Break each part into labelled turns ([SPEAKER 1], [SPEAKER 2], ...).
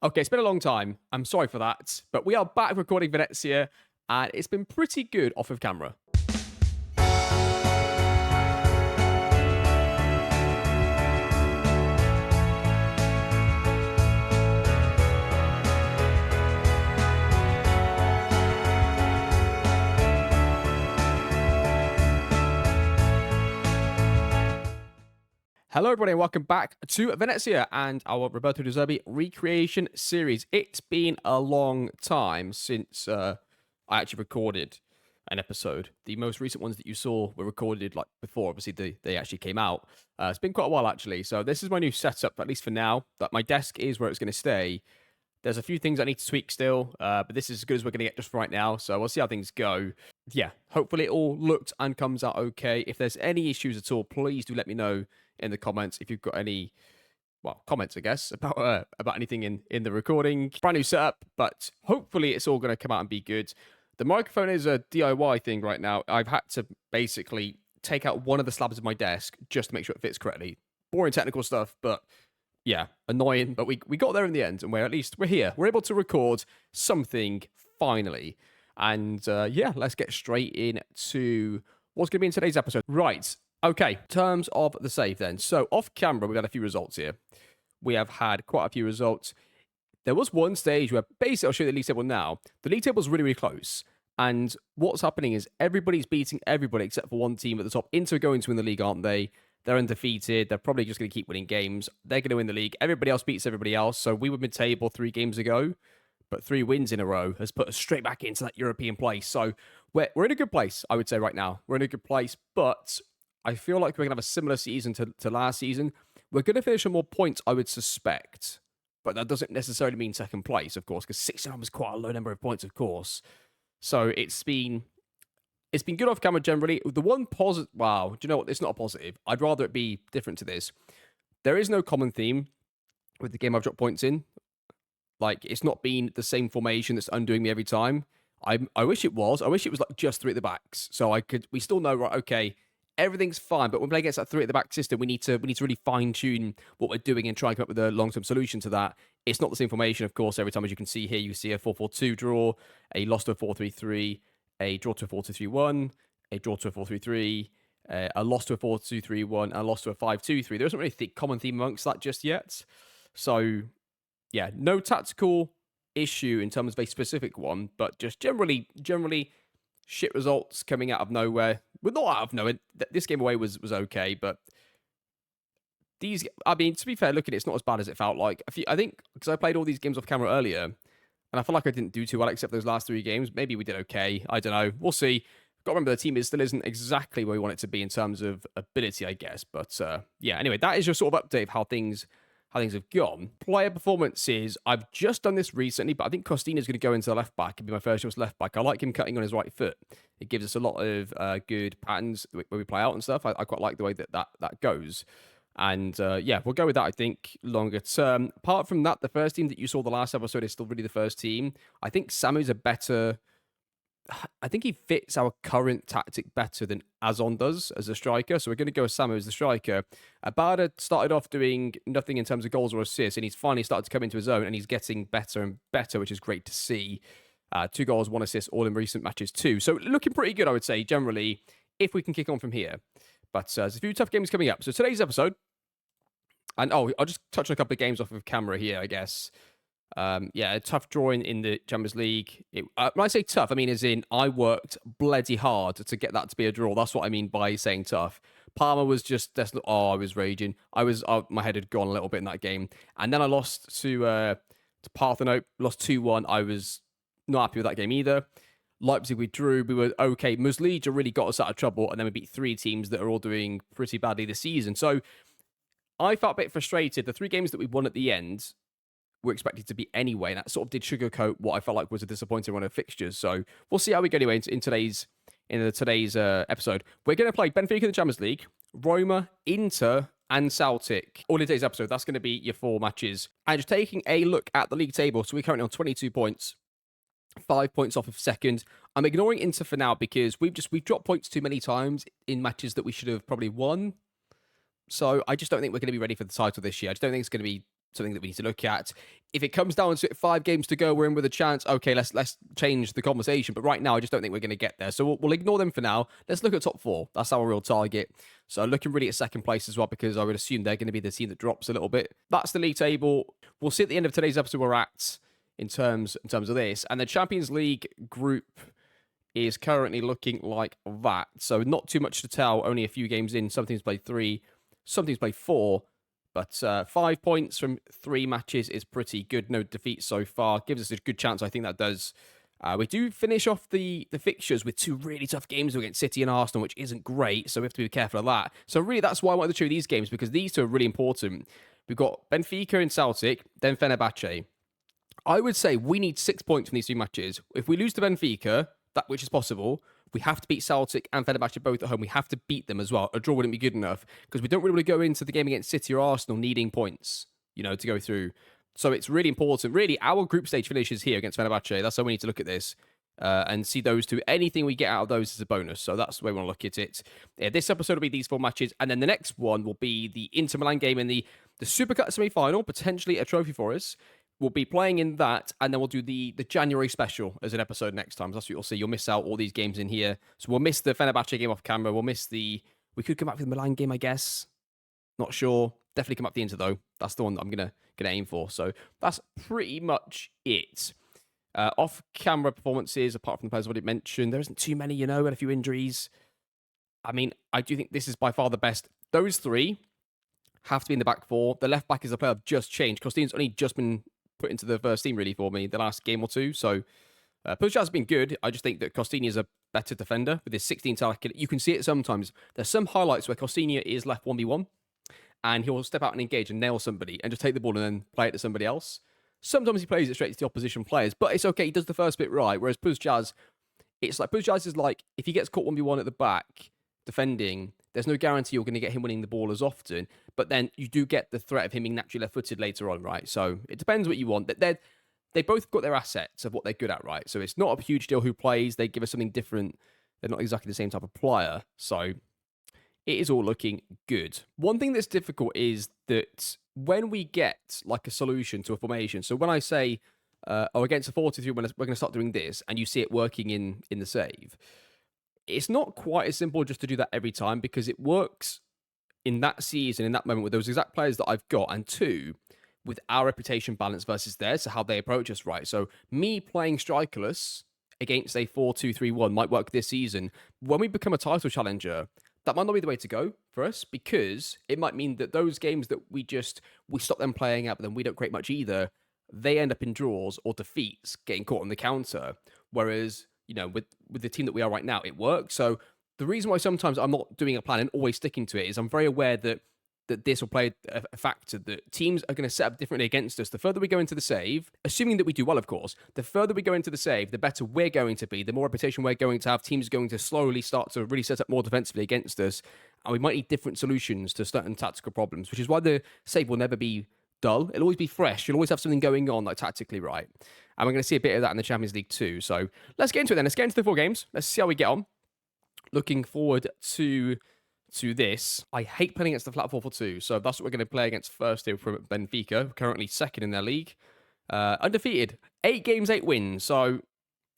[SPEAKER 1] Okay, it's been a long time. I'm sorry for that. But we are back recording Venezia, and it's been pretty good off of camera. Hello, everybody, and welcome back to Venezia and our Roberto De Zerbi recreation series. It's been a long time since I actually recorded an episode. The most recent ones that you saw were recorded like before, obviously they actually came out. It's been quite a while actually. So this is my new setup, at least for now. That my desk is where it's going to stay. There's a few things I need to tweak still, but this is as good as we're going to get just right now. So we'll see how things go. Yeah, hopefully it all looked and comes out okay. If there's any issues at all, please do let me know in the comments if you've got any, well, comments, I guess, about anything in the recording. Brand new setup, but hopefully it's all going to come out and be good. The microphone is a DIY thing right now. I've had to basically take out one of the slabs of my desk just to make sure it fits correctly. Boring technical stuff, but yeah, annoying. But we got there in the end, and we're here. We're able to record something finally. And yeah, let's get straight into what's going to be in today's episode. Right. Okay, in terms of the save then. So off camera, we've had a few results here. We have had quite a few results. There was one stage where basically, I'll show you the league table now. The league table is really, really close. And what's happening is everybody's beating everybody except for one team at the top. Inter are going to win the league, aren't they? They're undefeated. They're probably just going to keep winning games. They're going to win the league. Everybody else beats everybody else. So we were mid-table 3 games ago. But 3 wins in a row has put us straight back into that European place. So we're in a good place, I would say, right now. We're in a good place, but I feel like we're going to have a similar season to last season. We're going to finish on more points, I would suspect. But that doesn't necessarily mean second place, of course, because 69 was quite a low number of points, of course. So it's been good off camera generally. The one positive, wow, do you know what? It's not a positive. I'd rather it be different to this. There is no common theme with the game I've dropped points in. Like, it's not been the same formation that's undoing me every time. I wish it was. I wish it was like just 3 at the backs. So we still know, right, okay, everything's fine, but when we play against that 3 at the back system, we need to really fine tune what we're doing and try and come up with a long-term solution to that. It's not the same formation, of course, every time. As you can see here, you see a 4-4-2 draw, a loss to a 4-3-3, a draw to a 4-2-3-1, a draw to a 4-3-3, a loss to a 4-2-3-1, and a loss to a 5-2-3. There isn't really a common theme amongst that just yet. So yeah, no tactical issue in terms of a specific one, but just generally shit results coming out of nowhere. Well, not out of nowhere. This game away was okay, but these, I mean, to be fair, look at it, it's not as bad as it felt like. I think, because I played all these games off camera earlier, and I feel like I didn't do too well except those last 3 games. Maybe we did okay. I don't know. We'll see. Got to remember, the team still isn't exactly where we want it to be in terms of ability, I guess. But yeah, anyway, that is your sort of update of how things have gone. Player performances, I've just done this recently, but I think Costina's going to go into the left back and be my first choice left back. I like him cutting on his right foot. It gives us a lot of good patterns where we play out and stuff. I quite like the way that goes. And yeah, we'll go with that, I think, longer term. Apart from that, the first team that you saw the last episode is still really the first team. I think Samu's I think he fits our current tactic better than Azon does as a striker. So we're going to go with Samu as the striker. Abada started off doing nothing in terms of goals or assists, and he's finally started to come into his own, and he's getting better and better, which is great to see. 2 goals, 1 assist, all in recent matches too. So looking pretty good, I would say, generally, if we can kick on from here. But there's a few tough games coming up. So today's episode, and I'll just touch on a couple of games off of camera here, I guess. Yeah, a tough drawing in the Champions League. When I say tough, I mean as in I worked bloody hard to get that to be a draw. That's what I mean by saying tough. Parma was just, I was raging. My head had gone a little bit in that game. And then I lost to Parthenope, lost 2-1. I was not happy with that game either. Leipzig, we drew. We were okay. Muslija really got us out of trouble. And then we beat 3 teams that are all doing pretty badly this season. So I felt a bit frustrated. The 3 games that we won at the end were expected to be anyway, and that sort of did sugarcoat what I felt like was a disappointing run of fixtures. So we'll see how we go anyway in today's episode. We're going to play Benfica in the Champions League, Roma, Inter, and Celtic. All in today's episode, that's going to be your 4 matches. And just taking a look at the league table, so we're currently on 22 points, 5 points off of second. I'm ignoring Inter for now because we've dropped points too many times in matches that we should have probably won. So I just don't think we're going to be ready for the title this year. I just don't think it's going to be something that we need to look at. If it comes down to 5 games to go, we're in with a chance. Okay, let's change the conversation. But right now, I just don't think we're going to get there. So we'll ignore them for now. Let's look at top 4. That's our real target. So looking really at second place as well, because I would assume they're going to be the team that drops a little bit. That's the league table. We'll see at the end of today's episode where we're at in terms of this. And the Champions League group is currently looking like that. So not too much to tell. Only a few games in. Some teams played 3. Some teams played 4. But 5 points from 3 matches is pretty good. No defeats so far. Gives us a good chance. I think that does. We do finish off the fixtures with 2 really tough games against City and Arsenal, which isn't great. So we have to be careful of that. So really, that's why I wanted to show you these games, because these 2 are really important. We've got Benfica and Celtic, then Fenerbahce. I would say we need 6 points from these 2 matches. If we lose to Benfica, that which is possible, we have to beat Celtic and Fenerbahce both at home. We have to beat them as well. A draw wouldn't be good enough, because we don't really want to go into the game against City or Arsenal needing points, to go through. So it's really important. Really, our group stage finishes here against Fenerbahce. That's how we need to look at this and see those 2. Anything we get out of those is a bonus. So that's the way we want to look at it. Yeah, this episode will be these 4 matches. And then the next one will be the Inter Milan game in the Super Cup semi-final, potentially a trophy for us. We'll be playing in that, and then we'll do the January special as an episode next time. So that's what you'll see. You'll miss out all these games in here. So we'll miss the Fenerbahce game off camera. We'll miss we could come up with the Milan game, I guess. Not sure. Definitely come up with the Inter, though. That's the one that I'm gonna aim for. So that's pretty much it. Off-camera performances, apart from the players I've already mentioned, there isn't too many, had a few injuries. I mean, I do think this is by far the best. Those 3 have to be in the back 4. The left back is a player I've just changed. Costina's only just been put into the first team really for me the last game or 2. So Pushkas has been good. I just think that Costini is a better defender with his 16 tackle. You can see it sometimes. There's some highlights where Costini is left 1v1 and he'll step out and engage and nail somebody and just take the ball and then play it to somebody else. Sometimes he plays it straight to the opposition players, but it's okay. He does the first bit right. Whereas Pushkas, it's like Pushkas is like, if he gets caught 1v1 at the back defending, there's no guarantee you're going to get him winning the ball as often, but then you do get the threat of him being naturally left-footed later on, right? So it depends what you want. They both got their assets of what they're good at, right? So it's not a huge deal who plays. They give us something different. They're not exactly the same type of player. So it is all looking good. One thing that's difficult is that when we get like a solution to a formation, so when I say, against a 4-2-3, we're going to start doing this, and you see it working in the save, it's not quite as simple just to do that every time, because it works in that season, in that moment, with those exact players that I've got, and 2, with our reputation balance versus theirs, so how they approach us, right? So me playing strikerless against a 4-2-3-1 might work this season. When we become a title challenger, that might not be the way to go for us, because it might mean that those games that we stop them playing out, but then we don't create much either, they end up in draws or defeats, getting caught on the counter. Whereas, with the team that we are right now, it works. So the reason why sometimes I'm not doing a plan and always sticking to it is I'm very aware that this will play a factor, that teams are going to set up differently against us. The further we go into the save, assuming that we do well, of course, the further we go into the save, the better we're going to be, the more reputation we're going to have. Teams are going to slowly start to really set up more defensively against us, and we might need different solutions to certain tactical problems, which is why the save will never be dull. It'll always be fresh. You'll always have something going on, like tactically, right? And we're going to see a bit of that in the Champions League too. So let's get into it then. Let's get into the 4 games. Let's see how we get on. Looking forward to this. I hate playing against the flat 4-4-2, so that's what we're going to play against first here from Benfica, currently second in their league. Undefeated. 8 games, 8 wins. So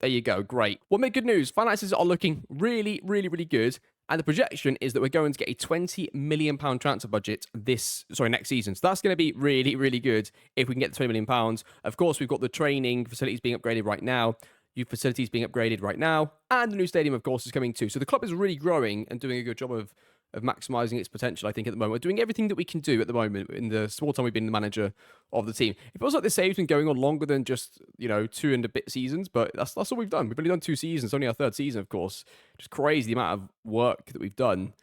[SPEAKER 1] there you go. Great. Well, made good news. Finances are looking really, really, really good. And the projection is that we're going to get a £20 million transfer budget next season. So that's going to be really, really good if we can get the £20 million. Of course, we've got the training facilities being upgraded right now, youth facilities being upgraded right now, and the new stadium, of course, is coming too. So the club is really growing and doing a good job of maximising its potential, I think, at the moment. We're doing everything that we can do at the moment in the small time we've been the manager of the team. It feels like this save's been going on longer than just, 2 and a bit seasons, but that's all we've done. We've only done 2 seasons, only our 3rd season, of course. Just crazy the amount of work that we've done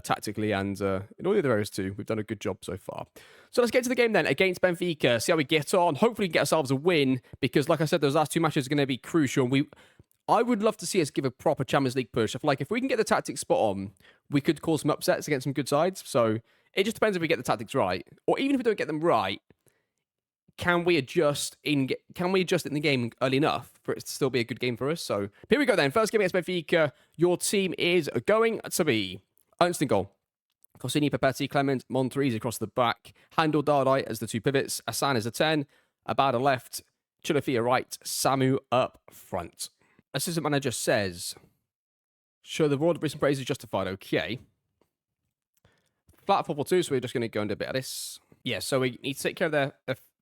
[SPEAKER 1] tactically and in all the other areas too. We've done a good job so far. So let's get to the game then against Benfica, see how we get on. Hopefully we can get ourselves a win, because like I said, those last 2 matches are going to be crucial. And I would love to see us give a proper Champions League push. I feel like if we can get the tactics spot on, we could cause some upsets against some good sides. So it just depends if we get the tactics right. Or even if we don't get them right, can we adjust in the game early enough for it to still be a good game for us? So here we go then. First game against Benfica. Your team is going to be Ernst in goal. Corsini, Papetti, Clement, Montrese across the back. Handel, Dardai as the 2 pivots. Asan as a 10. Abada left. Chilafia right. Samu up front. Assistant manager says, sure, the broad recent praise is justified. Okay. Flat 4-4-2, so we're just going to go into a bit of this. Yeah, so we need to take care of their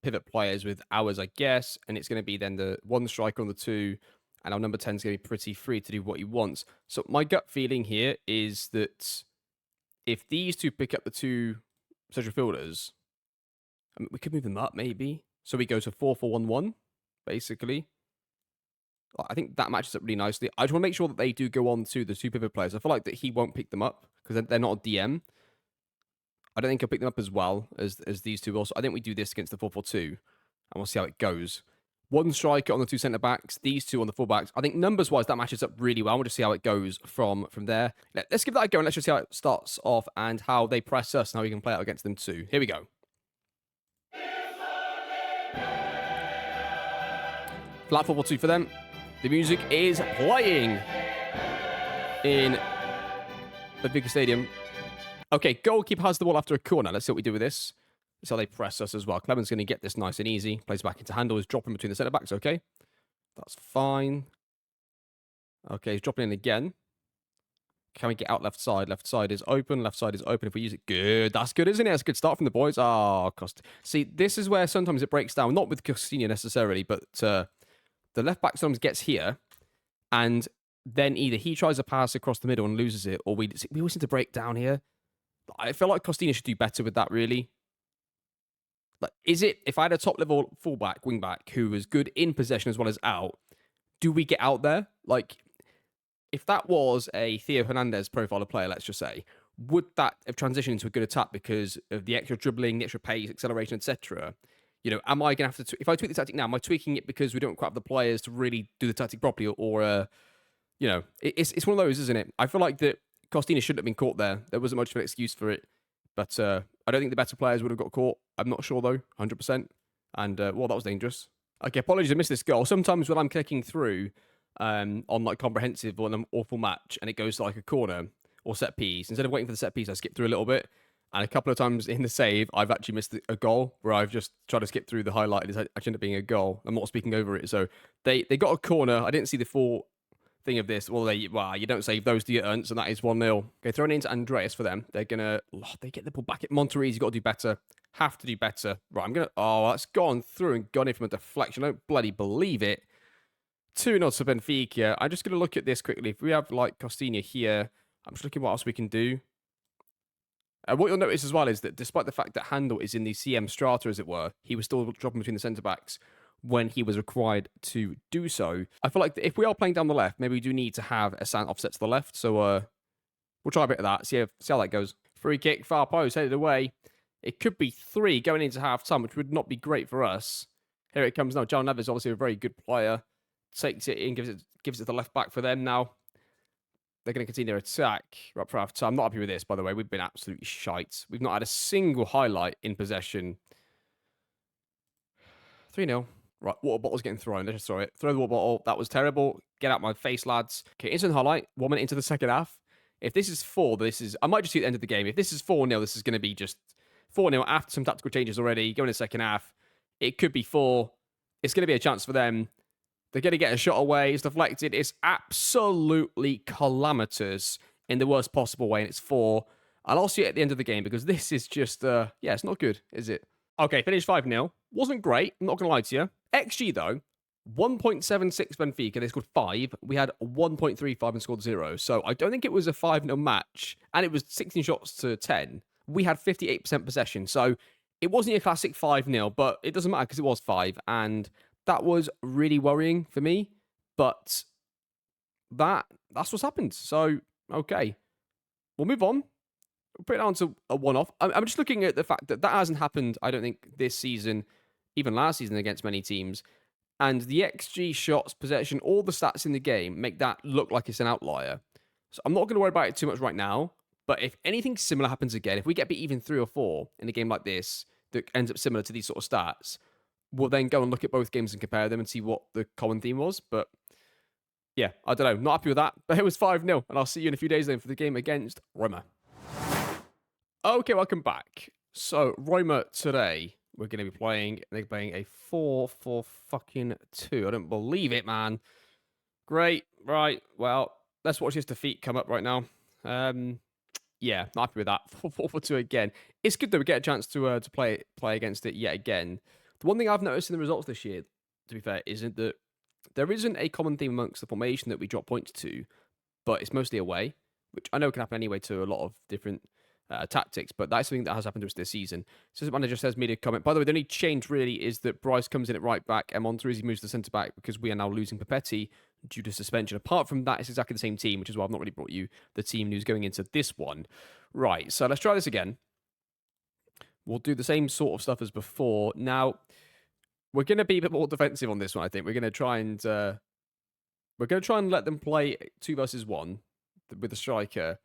[SPEAKER 1] pivot players with ours, I guess, and it's going to be then the 1 striker on the 2, and our number 10 is going to be pretty free to do what he wants. So my gut feeling here is that if these 2 pick up the 2 central fielders, I mean, we could move them up maybe. So we go to 4-4-1-1, basically. I think that matches up really nicely. I just want to make sure that they do go on to the 2 pivot players. I feel like that he won't pick them up because they're not a DM. I don't think he'll pick them up as well as these 2 will. So I think we do this against the 4-4-2, and we'll see how it goes. 1 striker on the 2 centre-backs, these 2 on the full-backs. I think numbers-wise, that matches up really well. We'll just see how it goes from there. Let's give that a go, and let's just see how it starts off and how they press us and how we can play out against them too. Here we go. Flat 4-4-2 for them. The music is playing in Benfica Stadium. Okay, goalkeeper has the ball after a corner. Let's see what we do with this. That's how they press us as well. Clement's going to get this nice and easy. Plays back into Handel. He's dropping between the centre-backs. Okay. That's fine. Okay, he's dropping in again. Can we get out left side? Left side is open. Left side is open if we use it. Good. That's good, isn't it? That's a good start from the boys. Oh, See, this is where sometimes it breaks down. Not with Costinha necessarily, but the left back sometimes gets here. And then either he tries a pass across the middle and loses it, or we always need to break down here. I feel like Costinha should do better with that, really. Like, is it, if I had a top-level fullback, wingback, who was good in possession as well as out, do we get out there? Like, if that was a Theo Hernandez profile of player, let's just say, would that have transitioned into a good attack because of the extra dribbling, the extra pace, acceleration, etc.? You know, am I going to have to, if I tweak the tactic now, am I tweaking it because we don't quite have the players to really do the tactic properly? Or you know, it's one of those, isn't it? I feel like that Costinha shouldn't have been caught there. There wasn't much of an excuse for it. But I don't think the better players would have got caught. I'm not sure, though, 100%. And, well, that was dangerous. Okay, apologies, I missed this goal. Sometimes when I'm clicking through on, like, comprehensive or an awful match and it goes to, like, a corner or set piece, instead of waiting for the set piece, I skip through a little bit. And a couple of times in the save, I've actually missed a goal where I've just tried to skip through the highlight. It's actually ended up being a goal. I'm not speaking over it. So they got a corner. I didn't see the full thing of this. Well, you don't save those, do you, Ernst? And that is 1-0. Okay, throwing into Andreas for them. They're going to... they get the ball back at Monterrey. You've got to do better. Have to do better. Right, I'm going to... Oh, that's gone through and gone in from a deflection. I don't bloody believe it. 2-0 to Benfica. I'm just going to look at this quickly. If we have, like, Costinha here, I'm just looking what else we can do. What you'll notice as well is that despite the fact that Handel is in the CM strata, as it were, he was still dropping between the centre-backs when he was required to do so. I feel like if we are playing down the left, maybe we do need to have a Asan offset to the left. So we'll try a bit of that, see how that goes. Free kick, far post, headed away. It could be 3 going into half-time, which would not be great for us. Here it comes now. João Neves, obviously a very good player. Takes it in, gives it to the left back for them now. They're going to continue their attack right for half time. I'm not happy with this, by the way. We've been absolutely shite. We've not had a single highlight in possession. 3-0. Right, water bottle's getting thrown. Let's just throw it. Throw the water bottle. That was terrible. Get out my face, lads. Okay, instant highlight. 1 minute into the second half. If this is 4, I might just see the end of the game. If this is 4-0, this is going to be just 4-0 after some tactical changes already. Going in the second half. It could be 4. It's going to be a chance for them. They're going to get a shot away. It's deflected. It's absolutely calamitous in the worst possible way, and it's 4. And I'll see it at the end of the game because this is just, yeah, it's not good, is it? Okay, finished 5-0. Wasn't great. I'm not going to lie to you. XG, though, 1.76 Benfica. They scored 5. We had 1.35 and scored 0. So I don't think it was a 5-0 match. And it was 16 shots to 10. We had 58% possession. So it wasn't a classic 5-0, but it doesn't matter because it was 5. And that was really worrying for me, but that's what's happened. So, okay. We'll move on. We'll put it down to a one-off. I'm just looking at the fact that hasn't happened, I don't think, this season, even last season against many teams. And the XG, shots, possession, all the stats in the game make that look like it's an outlier. So I'm not going to worry about it too much right now, but if anything similar happens again, if we get beat even 3 or 4 in a game like this that ends up similar to these sort of stats, we'll then go and look at both games and compare them and see what the common theme was. But yeah, I don't know. Not happy with that. But it was 5-0. And I'll see you in a few days then for the game against Roma. Okay, welcome back. So, Roma today, we're going to be playing, they're playing a 4-4 fucking 2. I don't believe it, man. Great. Right. Well, let's watch this defeat come up right now. Yeah, I'm happy with that. 4-4-2 again. It's good that we get a chance to play against it yet again. The one thing I've noticed in the results this year, to be fair, isn't that there isn't a common theme amongst the formation that we drop points to, but it's mostly away, which I know can happen anyway to a lot of different tactics, but that's something that has happened to us this season. Assistant manager says media comment. By the way, the only change really is that Bryce comes in at right back and Monterisi moves to centre back because we are now losing Papetti due to suspension. Apart from that, it's exactly the same team, which is why I've not really brought you the team news going into this one. Right, so let's try this again. We'll do the same sort of stuff as before. Now, we're going to be a bit more defensive on this one, I think. We're going to try and let them play 2 versus 1 with a striker.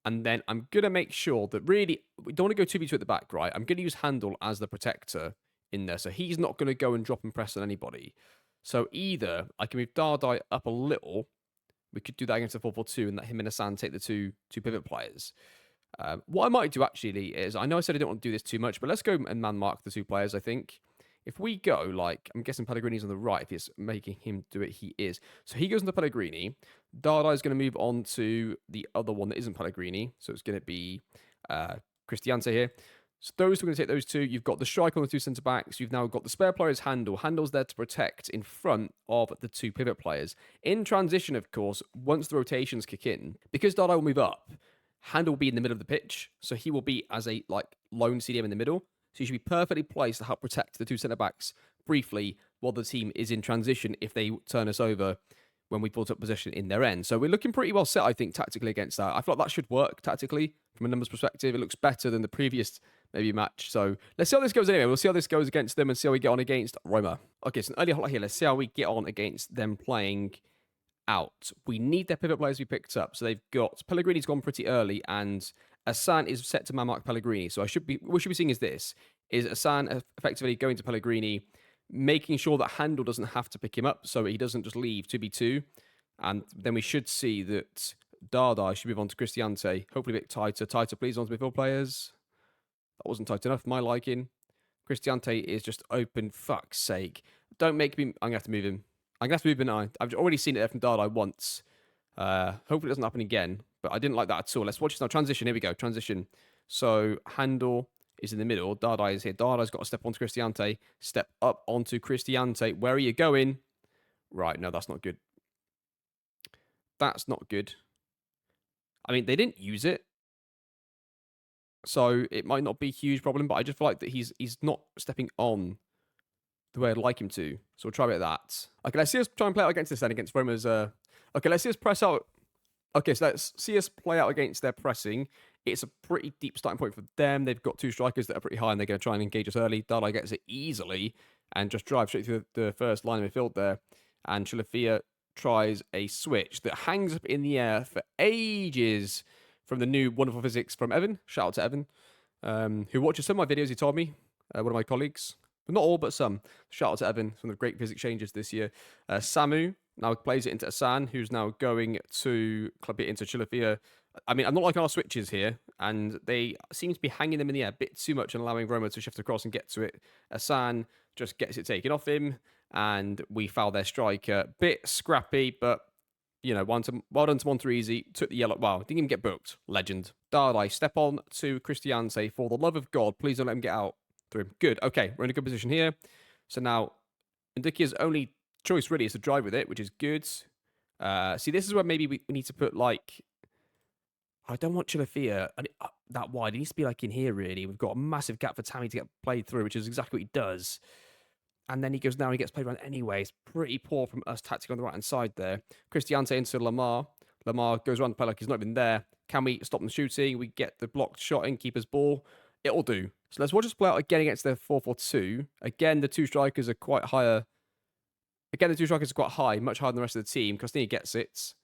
[SPEAKER 1] And then I'm going to make sure that really, we don't want to go 2v2 at the back, right? I'm going to use Handel as the protector in there. So he's not going to go and drop and press on anybody. So either I can move Dardai up a little. We could do that against a 4-4-2 and let him and Hassan take the two pivot players. What I might do actually is, I know I said I don't want to do this too much, but let's go and man mark the 2 players, I think. If we go, like, I'm guessing Pellegrini's on the right. If it's making him do it, he is. So he goes into Pellegrini. Dardai is going to move on to the other one that isn't Pellegrini. So it's going to be Cristiante here. So those are going to take those 2. You've got the striker on the 2 centre-backs. You've now got the spare players Handel. Handel's there to protect in front of the 2 pivot players. In transition, of course, once the rotations kick in, because Dardai will move up, Handel will be in the middle of the pitch. So he will be as a lone CDM in the middle. So you should be perfectly placed to help protect the 2 centre-backs briefly while the team is in transition if they turn us over when we built up possession in their end. So we're looking pretty well set, I think, tactically against that. I feel like that should work tactically from a numbers perspective. It looks better than the previous maybe match. So let's see how this goes anyway. We'll see how this goes against them and see how we get on against Roma. Okay, so an early highlight here. Let's see how we get on against them playing out. We need their pivot players to be picked up. So they've got Pellegrini's gone pretty early and Hassan is set to man mark Pellegrini. So what we should be seeing is this, is Hassan effectively going to Pellegrini, making sure that Handel doesn't have to pick him up so he doesn't just leave 2v2. And then we should see that Dardai should move on to Cristiante. Hopefully a bit tighter. Tighter, please, on to midfield players. That wasn't tight enough, my liking. Cristiante is just open. Fuck's sake. Don't make me... I'm going to have to move him. I'm going to have to move him now. I've already seen it there from Dardai once. Hopefully it doesn't happen again. But I didn't like that at all. Let's watch this now. Transition. Here we go. Transition. So Handel is in the middle. Dardai is here. Dardai's got to step onto Cristiante. Step up onto Cristiante. Where are you going? Right. No, that's not good. That's not good. I mean, they didn't use it. So it might not be a huge problem, but I just feel like that he's not stepping on the way I'd like him to. So we'll try a bit of that. Okay, let's see us try and play out against this then, against Roma's... Okay, let's see us press out... Okay, so let's see us play out against their pressing. It's a pretty deep starting point for them. They've got 2 strikers that are pretty high, and they're going to try and engage us early. Dardai gets it easily and just drives straight through the first line of midfield there. And Chilafia tries a switch that hangs up in the air for ages from the new wonderful physics from Evan. Shout out to Evan, who watches some of my videos, he told me. One of my colleagues. But not all, but some. Shout out to Evan, some of the great physics changes this year. Samu now plays it into Hassan, who's now going to club it into Chilafia. I mean, I'm not liking our switches here, and they seem to be hanging them in the air a bit too much and allowing Roma to shift across and get to it. Hassan just gets it taken off him, and we foul their striker. Bit scrappy, but, you know, well done to Monterisi. Took the yellow. Wow, didn't even get booked. Legend. Dardai, step on to Cristiante. For the love of God, please don't let him get out through him. Good. Okay, we're in a good position here. So now, Ndikia's only choice really is to drive with it, which is good. See, this is where maybe we need to put, like... I don't want Chilafia that wide. He needs to be like in here, really. We've got a massive gap for Tammy to get played through, which is exactly what he does. And then he goes now and he gets played around anyway. It's pretty poor from us tactically on the right-hand side there. Cristiante into Lamar. Lamar goes around the play like he's not even there. Can we stop them shooting? We get the blocked shot in, keeper's ball. It'll do. So let's watch us play out again against their 4-4-2. Again, the 2 strikers are quite higher. Again, the 2 strikers are quite high, much higher than the rest of the team. Costini gets it.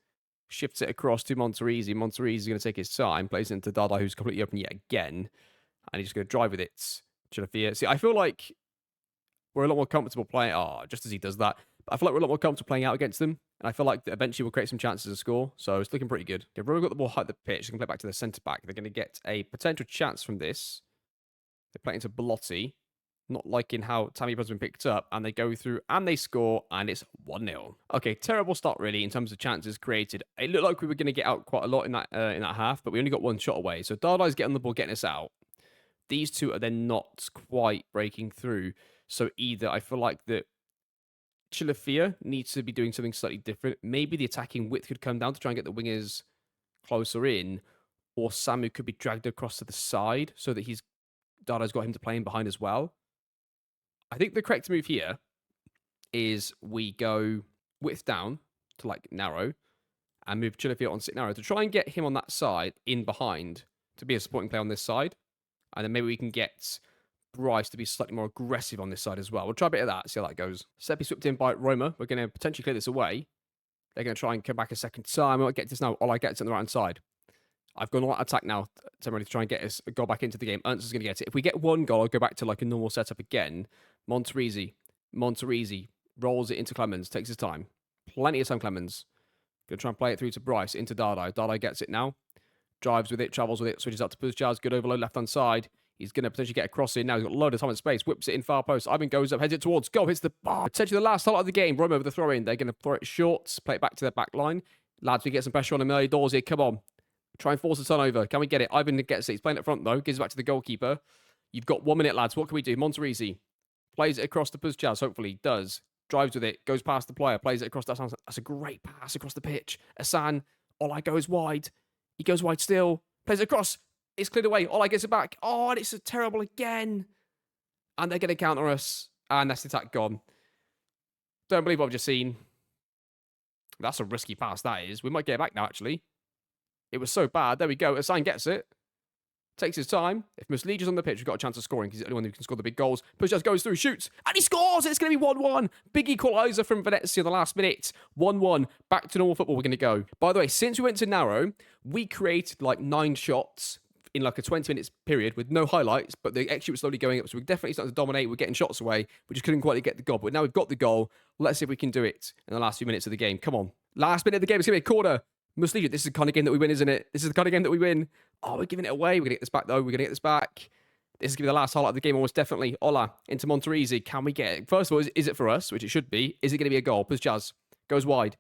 [SPEAKER 1] Shifts it across to Monterisi. Monterisi is going to take his time. Plays it into Dardai, who's completely open yet again. And he's just going to drive with it. Chilafia. See, I feel like we're a lot more comfortable playing... just as he does that. I feel like we're a lot more comfortable playing out against them. And I feel like eventually we'll create some chances to score. So it's looking pretty good. Okay, Roma got the ball high at the pitch. They can play back to the centre back. They're going to get a potential chance from this. They play into Belotti. Not liking how Tammy has been picked up. And they go through and they score. And it's 1-0. Okay, terrible start really in terms of chances created. It looked like we were going to get out quite a lot in that half. But we only got one shot away. So Dardai's getting the ball, getting us out. These two are then not quite breaking through. So either I feel like that Chilafia needs to be doing something slightly different. Maybe the attacking width could come down to try and get the wingers closer in, or Samu could be dragged across to the side so that Dada's got him to play in behind as well. I think the correct move here is we go width down to like narrow and move Chilafia on sit narrow to try and get him on that side in behind to be a supporting player on this side. And then maybe we can get Bryce to be slightly more aggressive on this side as well. We'll try a bit of that, see how that goes. Seppi swept in by Roma. We're going to potentially clear this away. They're going to try and come back a second time. I might get this now. All I get is on the right hand side. I've gone on attack now, to try and get us a goal back into the game. Ernst is going to get it. If we get one goal, I'll go back to like a normal setup again. Monterisi rolls it into Clemens, takes his time. Plenty of time, Clemens. Going to try and play it through to Bryce, into Dardai. Dardai gets it now. Drives with it, travels with it, switches out to Puzjaz. Good overload left hand side. He's going to potentially get a cross in now. He's got a load of time and space. Whips it in far post. Ivan goes up, heads it towards goal. Hits the bar. Potentially the last highlight of the game. Roma with the throw in. They're going to throw it short. Play it back to their back line. Lads, we get some pressure on him early doors here. Come on. Try and force the turnover. Can we get it? Ivan gets it. He's playing it front though. Gives it back to the goalkeeper. You've got 1 minute, lads. What can we do? Monterisi plays it across to Puzjaz. Hopefully does. Drives with it. Goes past the player. Plays it across. That's a great pass across the pitch. Asan. All I goes wide. He goes wide still. Plays it across. It's cleared away. All I gets it back. Oh, and it's terrible again. And they're going to counter us. And that's the attack gone. Don't believe what I've just seen. That's a risky pass, that is. We might get it back now, actually. It was so bad. There we go. Asan gets it. Takes his time. If Muslija's on the pitch, we've got a chance of scoring because he's the only one who can score the big goals. Puzjaz goes through, shoots, and he scores! It's going to be 1-1. Big equaliser from Venezia in the last minute. 1-1. Back to normal football we're going to go. By the way, since we went to narrow, we created like 9 shots in like a 20 minutes period with no highlights, but the XG was slowly going up, so we're definitely starting to dominate. We're getting shots away. We just couldn't quite get the goal, but now we've got the goal. Let's see if we can do it in the last few minutes of the game. Come on. Last minute of the game, it's going to be a corner. Muslija, this is the kind of game that we win, isn't it? This is the kind of game that we win. Oh, we're giving it away. We're going to get this back, though. We're going to get this back. This is going to be the last highlight of the game, almost definitely. Ola into Monterisi. Can we get it? First of all, is it for us, which it should be? Is it going to be a goal? Puzjaz goes wide.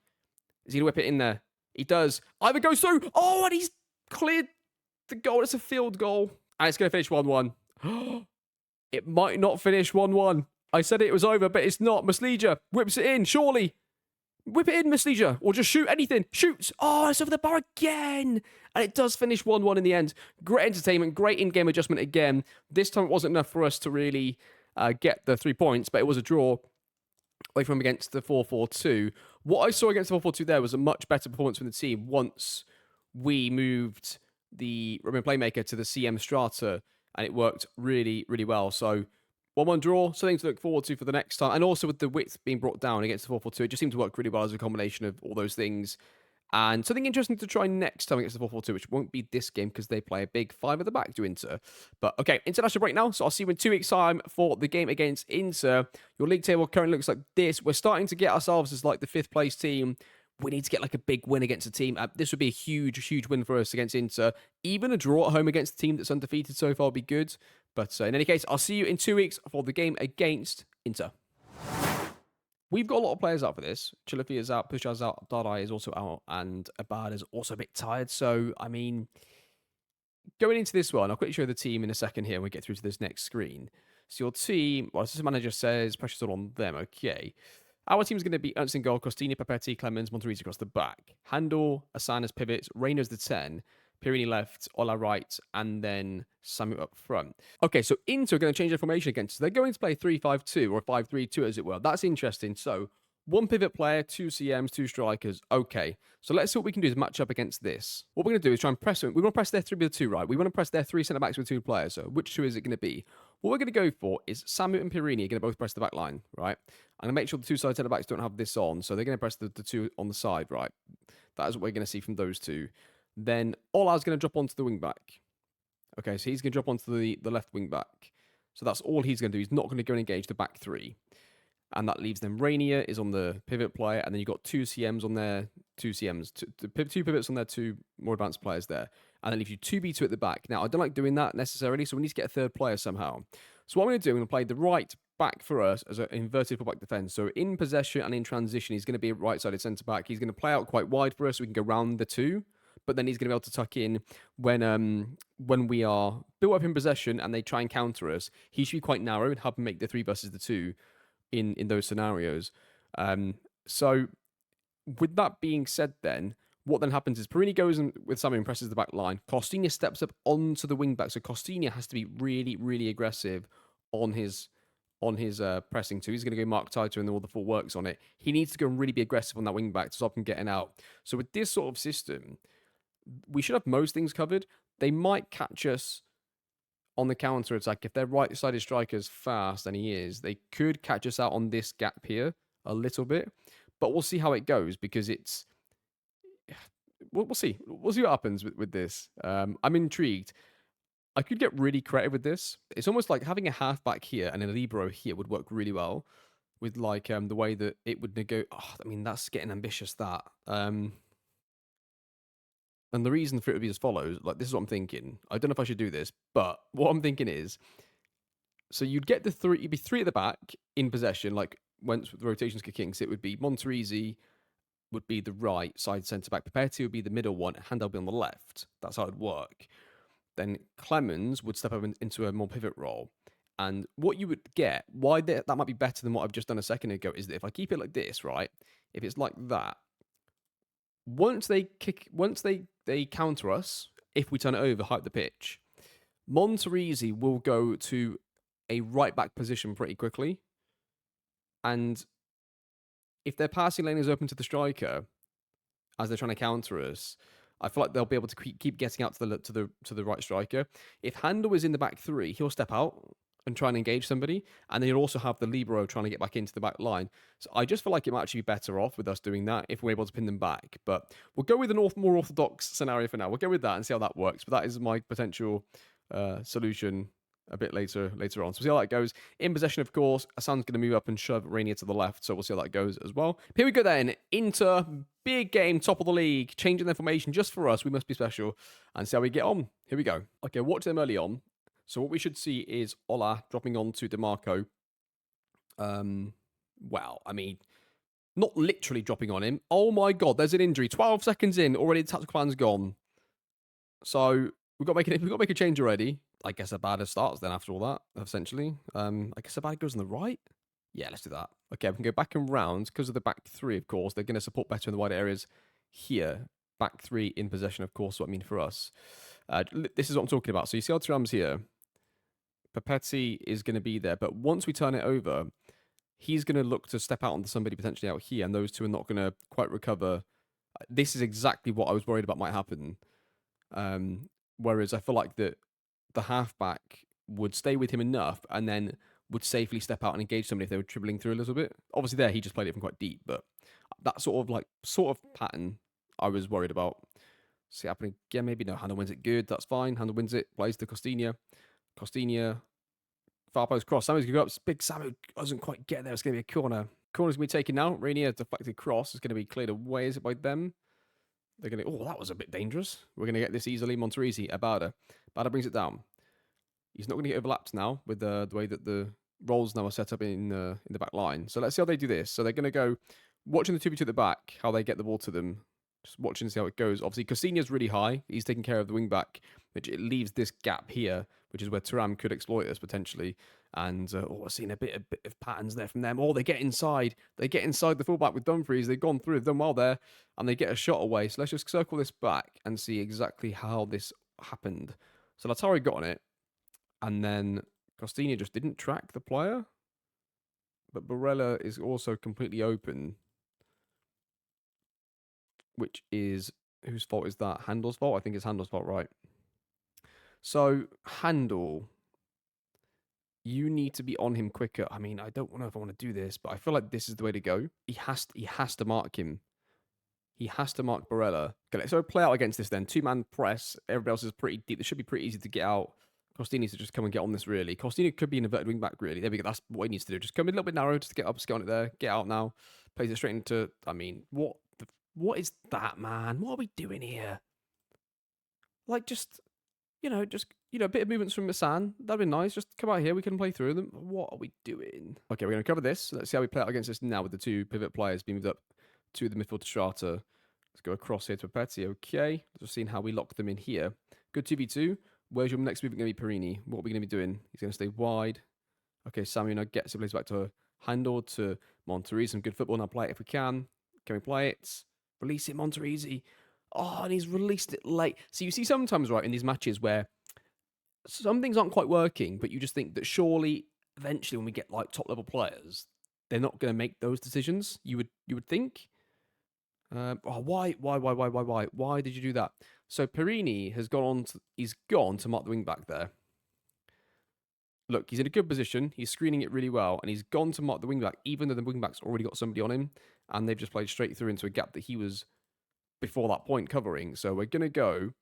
[SPEAKER 1] Is he going to whip it in there? He does. Ivan goes through. Oh, and he's cleared the goal. It's a field goal. And it's going to finish 1-1. It might not finish 1-1. I said it was over, but it's not. Muslija whips it in, surely. Whip it in, Muslija. Or just shoot anything. Shoots. Oh, it's over the bar again. And it does finish 1-1 in the end. Great entertainment. Great in-game adjustment again. This time it wasn't enough for us to really get the 3 points, but it was a draw away from against the 4-4-2. What I saw against the 4-4-2 there was a much better performance from the team once we moved the Roman playmaker to the CM Strata, and it worked really, really well. So 1-1 draw, something to look forward to for the next time. And also with the width being brought down against the 4-4-2, it just seemed to work really well as a combination of all those things. And something interesting to try next time against the 4-4-2, which won't be this game because they play a big 5 at the back to Inter. But okay, international break now. So I'll see you in 2 weeks' time for the game against Inter. Your league table currently looks like this. We're starting to get ourselves as like the 5th place team. We need to get like a big win against a team. This would be a huge, huge win for us against Inter. Even a draw at home against a team that's undefeated so far would be good. But in any case, I'll see you in 2 weeks for the game against Inter. We've got a lot of players out for this. Chilafi is out, Pushaz is out, Dardai is also out, and Abad is also a bit tired. So, I mean, going into this one, I'll quickly show the team in a second here when we get through to this next screen. So your team, well, assistant manager says pressure's all on them. Okay. Our team's going to be Ernst in goal, Costini, Papetti, Clemens, Monterisi across the back. Handel, Asan as pivots, Reina's the 10, Pirini left, Ola right, and then Samu up front. Okay, so Inter are going to change their formation again. So they're going to play 3-5-2 or 5-3-2 as it were. That's interesting. So 1 pivot player, 2 CMs, 2 strikers. Okay, so let's see what we can do to match up against this. What we're going to do is try and press them. We want to press their 3 with 2, right? We want to press their 3 centre-backs with 2 players. So which 2 is it going to be? What we're going to go for is Samu and Pirini are going to both press the back line, right? I'm going to make sure the 2 side centre-backs don't have this on. So they're going to press the 2 on the side, right? That is what we're going to see from those 2. Then Ola's going to drop onto the wing back. Okay, so he's going to drop onto the left wing back. So that's all he's going to do. He's not going to go and engage the back 3. And that leaves them Rainier is on the pivot player, and then you've got two CMs on there, two pivots on there, two more advanced players there. And then leaves you 2B2 at the back. Now, I don't like doing that necessarily, so we need to get a third player somehow. So what I'm going to do, I'm going to play the right back for us as an inverted fullback defence. So in possession and in transition, he's going to be a right-sided centre-back. He's going to play out quite wide for us so we can go round the two. But then he's going to be able to tuck in when we are built up in possession and they try and counter us. He should be quite narrow and have them make the 3 versus the 2 in those scenarios. So with that being said then, what then happens is Perini goes in with Samu and presses the back line. Costinha steps up onto the wing back. So Costinha has to be really, really aggressive on his pressing too. He's going to go mark tighter and all the full works on it. He needs to go and really be aggressive on that wing back to stop him getting out. So with this sort of system, we should have most things covered. They might catch us on the counter attack. If their right-sided striker's fast, and he is, they could catch us out on this gap here a little bit. But we'll see how it goes because it's... We'll see. We'll see what happens with this. I'm intrigued. I could get really creative with this. It's almost like having a halfback here and a libero here would work really well with like the way that it would go. Oh, I mean, that's getting ambitious, that. And the reason for it would be as follows. Like, this is what I'm thinking. I don't know if I should do this, but what I'm thinking is, so you'd get the three, you'd be 3 at the back in possession, like once the rotations kicking. So it would be Monterisi would be the right side centre-back. Papetti would be the middle one, Handel would be on the left. That's how it would work. Then Clemens would step up into a more pivot role. And what you would get, why that might be better than what I've just done a second ago, is that if I keep it like this, right? If it's like that, once they counter us, if we turn it over, hype the pitch, Monterisi will go to a right back position pretty quickly. And if their passing lane is open to the striker, as they're trying to counter us, I feel like they'll be able to keep getting out to the right striker. If Handel is in the back 3, he'll step out and try and engage somebody, and then you'll also have the libero trying to get back into the back line. So I just feel like it might actually be better off with us doing that if we're able to pin them back. But we'll go with a more orthodox scenario for now. We'll go with that and see how that works. But that is my potential solution a bit later on. So we'll see how that goes. In possession, of course, Hassan's going to move up and shove Rainier to the left. So we'll see how that goes as well. Here we go then. Inter, big game, top of the league. Changing their formation just for us. We must be special. And see how we get on. Here we go. Okay, watch them early on. So what we should see is Ola dropping on to DeMarco. Well, I mean, not literally dropping on him. Oh my God, there's an injury. 12 seconds in, already the tactical plan's gone. So we've got to make a change already. I guess Abada starts then after all that, essentially. I guess Abada goes on the right. Yeah, let's do that. Okay, we can go back and round because of the back 3, of course. They're going to support better in the wide areas here. Back 3 in possession, of course, what I mean for us. This is what I'm talking about. So you see our Thuram's here. Papetti is going to be there. But once we turn it over, he's going to look to step out onto somebody potentially out here, and those two are not going to quite recover. This is exactly what I was worried about might happen. Whereas I feel like that the halfback would stay with him enough and then would safely step out and engage somebody if they were dribbling through a little bit. Obviously there, he just played it from quite deep, but that sort of pattern I was worried about. See happening again, maybe no, Handel wins it good, that's fine. Handel wins it, plays to Costinha. Costinha, far post cross. Samu's going to go up. Big Samu doesn't quite get there. It's going to be a corner. Corner's going to be taken now. Rainier deflected cross is going to be cleared away. Is it by them? They're going to... Oh, that was a bit dangerous. We're going to get this easily. Monterisi, Abada. Abada brings it down. He's not going to get overlapped now with the way that the roles now are set up in the back line. So let's see how they do this. So they're going to go watching the 2v2 at the back, how they get the ball to them. Just watching to see how it goes. Obviously, Costinha's really high. He's taking care of the wing back, which it leaves this gap here, which is where Thuram could exploit us potentially. And we're seeing a bit of patterns there from them. Oh, they get inside. They get inside the fullback with Dumfries. They've gone through. They've done well there, and they get a shot away. So let's just circle this back and see exactly how this happened. So Latari got on it, and then Costinha just didn't track the player. But Barella is also completely open. Which is, whose fault is that? Handel's fault? I think it's Handel's fault, right? So, Handel, you need to be on him quicker. I mean, I don't know if I want to do this, but I feel like this is the way to go. He has to mark him. He has to mark Barella. Okay, so play out against this then. 2-man press. Everybody else is pretty deep. This should be pretty easy to get out. Costini needs to just come and get on this, really. Costini could be an inverted wing back, really. There we go. That's what he needs to do. Just come in a little bit narrow, just to get up, get on it there, get out now. Plays it straight into, I mean, what is that, man? What are we doing here? Like, just, a bit of movements from Masan. That'd be nice. Just come out here. We can play through them. What are we doing? Okay, we're going to cover this. Let's see how we play out against this now with the two pivot players being moved up to the midfield strata. Let's go across here to Petty. Okay. Just seeing how we lock them in here. Good 2v2. Where's your next movement going to be, Perini? What are we going to be doing? He's going to stay wide. Okay, Samuel now gets it, plays back to Handel, to Monterrey. Some good football. Now play it if we can. Can we play it? Release it, Monterrey. Oh, and he's released it late. So you see sometimes, right, in these matches where some things aren't quite working, but you just think that surely, eventually, when we get like top level players, they're not going to make those decisions. You would think. Why did you do that? So Perini has he's gone to mark the wing back there. Look, he's in a good position. He's screening it really well, and he's gone to mark the wing back, even though the wing back's already got somebody on him, and they've just played straight through into a gap that he was before that point covering. So we're gonna go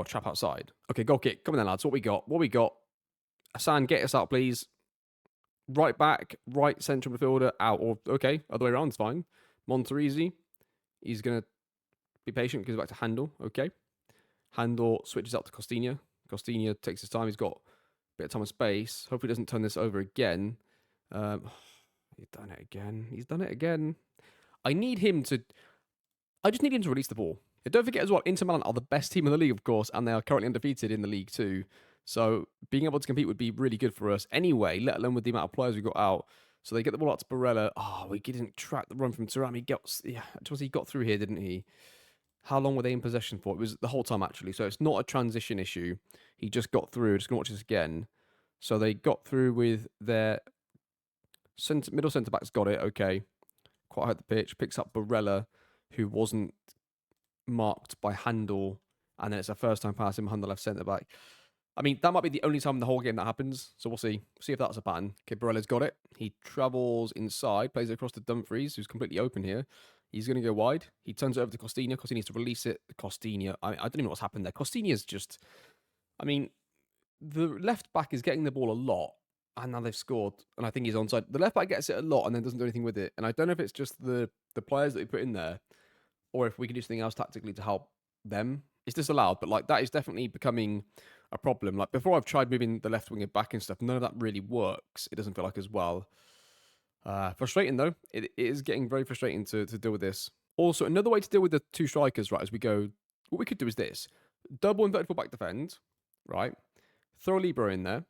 [SPEAKER 1] trap outside. Okay, goal kick. Come on then, lads. What we got? Hassan, get us out, please. Right back, right central midfielder, out. Or okay, other way around, it's fine. Monterrey, he's going to be patient, goes back to Handel. Okay. Handel switches out to Costinha. Costinha takes his time. He's got a bit of time and space. Hopefully he doesn't turn this over again. He's done it again. I just need him to release the ball. And don't forget as well, Inter Milan are the best team in the league, of course, and they are currently undefeated in the league too. So being able to compete would be really good for us anyway, let alone with the amount of players we got out. So they get the ball out to Barella. Oh, we didn't track the run from Thuram. He got through here, didn't he? How long were they in possession for? It was the whole time, actually. So it's not a transition issue. He just got through. Just going to watch this again. So they got through with their middle centre-backs got it. Okay. Quite hurt the pitch. Picks up Barella, who wasn't marked by Handel. And then it's a first-time pass in behind the left centre-back. I mean, that might be the only time in the whole game that happens. So we'll see. See if that's a pattern. Okay, Barella's got it. He travels inside, plays it across to Dumfries, who's completely open here. He's going to go wide. He turns it over to Costinha. Costinha needs to release it. Costinha, I don't even know what's happened there. Costinha's just, I mean, the left back is getting the ball a lot, and now they've scored, and I think he's onside. The left back gets it a lot and then doesn't do anything with it. And I don't know if it's just the players that we put in there, or if we can do something else tactically to help them. It's disallowed, but like that is definitely becoming a problem. Like before, I've tried moving the left winger back and stuff. None of that really works. It doesn't feel like as well. Frustrating though. It is getting very frustrating to deal with this. Also, another way to deal with the two strikers, right? As we go, what we could do is this: double inverted full back defend, right? Throw a libero in there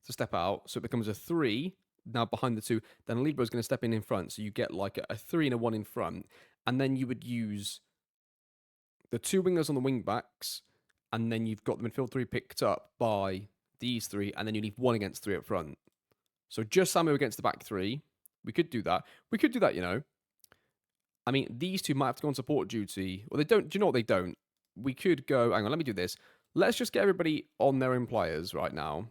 [SPEAKER 1] to step out, so it becomes a 3 now behind the 2. Then a libero is going to step in front, so you get like a 3 and a 1 in front, and then you would use the 2 wingers on the wing backs, and then you've got the midfield 3 picked up by these 3, and then you leave 1 against 3 up front. So just Samu against the back 3. We could do that. You know. I mean, these 2 might have to go on support duty. Well, they don't. Do you know what they don't? We could go. Hang on, let me do this. Let's just get everybody on their own players right now.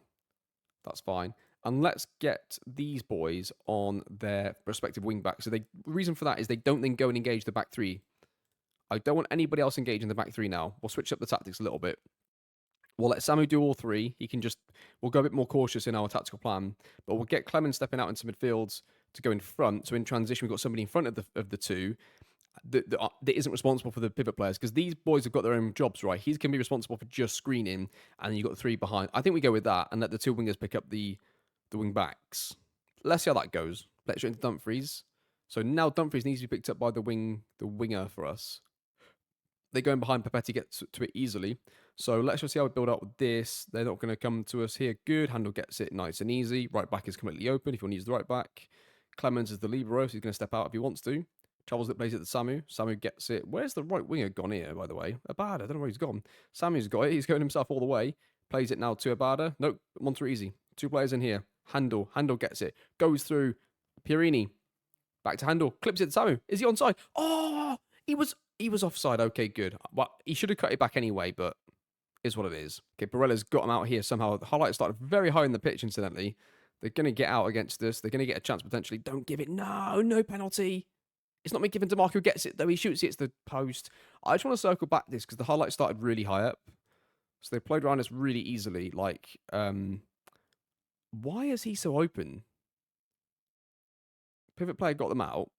[SPEAKER 1] That's fine. And let's get these boys on their respective wing backs. So the reason for that is they don't then go and engage the back 3. I don't want anybody else engaging the back 3 now. We'll switch up the tactics a little bit. We'll let Samu do all 3. We'll go a bit more cautious in our tactical plan, but we'll get Clemens stepping out into midfields to go in front. So in transition, we've got somebody in front of the 2 that isn't responsible for the pivot players, because these boys have got their own jobs, right? He's going to be responsible for just screening, and then you've got 3 behind. I think we go with that and let the 2 wingers pick up the wing backs. Let's see how that goes. Let's go into Dumfries. So now Dumfries needs to be picked up by the winger for us. They go in behind, Papetti gets to it easily. So let's just see how we build up with this. They're not going to come to us here. Good. Handel gets it nice and easy. Right back is completely open if you want to use the right back. Clemens is the libero, so he's going to step out if he wants to. Travels it, plays it to Samu. Samu gets it. Where's the right winger gone here, by the way? Abada. I don't know where he's gone. Samu's got it. He's going himself all the way. Plays it now to Abada. Nope. Monterrey. 2 players in here. Handel. Handel gets it. Goes through Pierini. Back to Handel. Clips it to Samu. Is he onside? Oh! He was offside. Okay, good. Well, he should have cut it back anyway, but is what it is. Okay, Barella's got him out here somehow. The highlight started very high in the pitch, incidentally. They're going to get out against this. They're going to get a chance potentially. Don't give it. No penalty. It's not me giving to Mark who gets it, though. He shoots it. It's the post. I just want to circle back this because the highlight started really high up. So they played around us really easily. Like, why is he so open? Pivot player got them out,